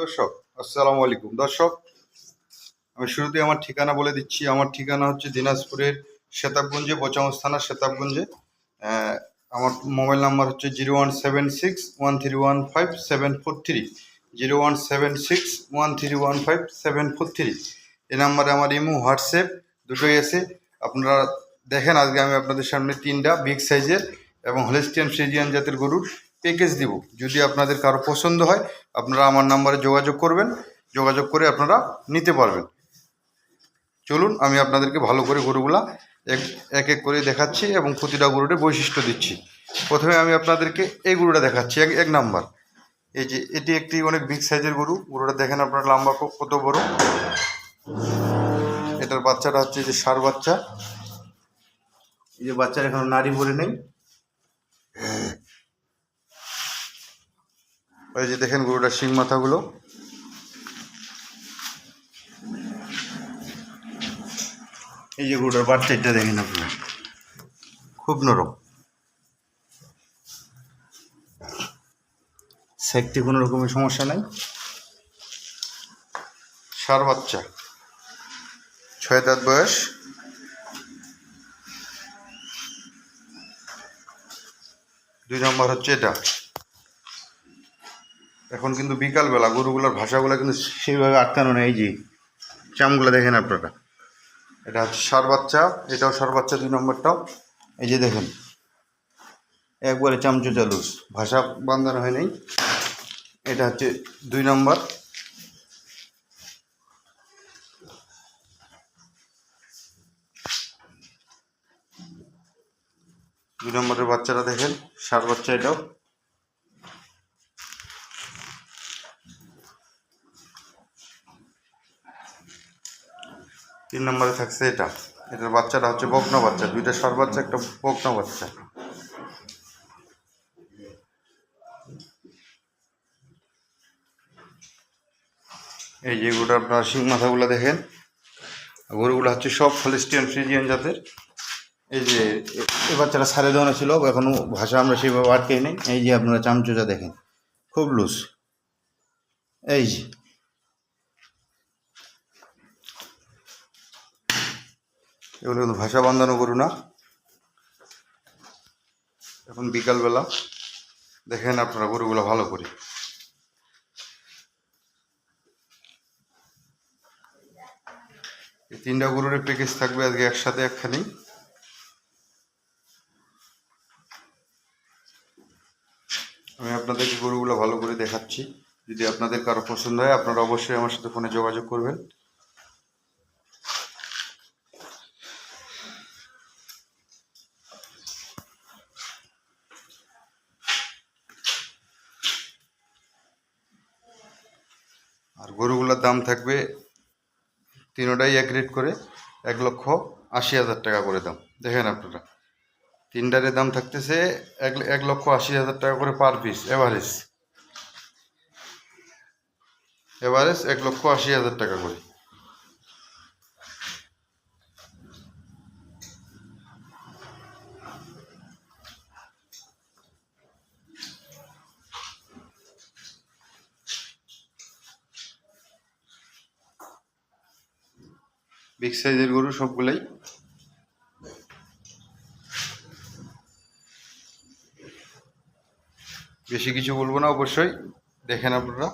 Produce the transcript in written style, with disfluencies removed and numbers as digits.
দর্শক, আসসালামু আলাইকুম। দর্শক, আমি শুরুতে আমার ঠিকানা বলে দিচ্ছি। আমার ঠিকানা হচ্ছে দিনাজপুরের সেতাবগঞ্জে, বোচাগঞ্জ থানা সেতাবগঞ্জে। আমার মোবাইল নাম্বার হচ্ছে 01761315743, 01761315743। এই নাম্বারে আমার ইমো, হোয়াটসঅ্যাপ দুটোই আছে। আপনারা দেখেন, আজকে আমি আপনাদের সামনে 3টা বিগ সাইজের এবং হলিস্টিয়ান ফ্রিজিয়ান জাতের গরুর প্যাকেজ দিব। যদি আপনাদের কারো পছন্দ হয়, আপনারা আমার নাম্বারে যোগাযোগ করবেন, যোগাযোগ করে আপনারা নিতে পারবেন। চলুন, আমি আপনাদেরকে ভালো করে গরুগুলা এক এক করে দেখাচ্ছি এবং প্রতিটা গরুর বৈশিষ্ট্য দিচ্ছি। প্রথমে আমি আপনাদেরকে এই গরুটা দেখাচ্ছি, এক নাম্বার। এই যে এটি একটি অনেক বিগ সাইজের গরু। গরুটা দেখেন আপনার লম্বা কত বড়। এটার বাচ্চাটা হচ্ছে যে ষাঁড় বাচ্চা। এই যে বাচ্চার এখনো নাড়ি ভরে নেই। এই যে দেখেন গরুটার শিং মাথাগুলো। এই যে গরুটার বাচ্চাটা দেখেন আপনারা, খুব নরম। সাইডে কোনো রকমের সমস্যা নাই। ষাঁড় বাচ্চা, 6 দাঁত বয়স। দুই নম্বর হচ্ছে এটা। এখন কিন্তু বিকালবেলা, গরুগুলোর ভাষাগুলো কিন্তু সেইভাবে আটকানো নেই। এই যে চামগুলো দেখেন আপনারা, এটা হচ্ছে ষাঁড় বাচ্চা। এটাও ষাঁড় বাচ্চা, 2 নম্বরটাও। এই যে দেখেন একবারে চামচুচা লুজ, ভাষা বাঁধানো হয় নাই। এটা হচ্ছে 2 নম্বর। দুই নম্বরের বাচ্চাটা দেখেন, ষাঁড় বাচ্চা এটাও। তিন নম্বরে থাকছে এটা। এটার বাচ্চাটা হচ্ছে বকনা বাচ্চা, 2টা ষাঁড় বাচ্চা, একটা বকনা বাচ্চা। এই যে গরুটা আপনার শিং মাথাগুলো দেখেন। গরুগুলো হচ্ছে সব হলিস্টিয়ান ফ্রিজিয়ান জাতের। এই যে এই বাচ্চাটা ছাড়ে দেওয়ানো ছিল, এখনো ভাষা আমরা সেইভাবে আটকেই নেই। এই যে আপনারা চামচুচা দেখেন, খুব লুজ। এই যে এগুলো কিন্তু ভাষা বাঁধানো গরু না। এখন বিকালবেলা দেখেন আপনারা গরুগুলো ভালো করে। এই 3টা গরুর প্যাকেজ থাকবে আজকে একসাথে একখানি। আমি আপনাদেরকে গরুগুলো ভালো করে দেখাচ্ছি। যদি আপনাদের কারো পছন্দ হয়, আপনারা অবশ্যই আমার সাথে ফোনে যোগাযোগ করবেন। আর গরুগুলোর দাম থাকবে তিনোটাই এক রেট করে, 1,80,000 টাকা করে দাম। দেখেন আপনারা, 3টার দাম থাকতেছে 1,80,000 টাকা করে পার পিস। এভারেজ 1,80,000 টাকা করে। বিগ সাইজের গরু সবগুলাই। বেশি কিছু বলবো না, অবশ্যই দেখেন আপনারা।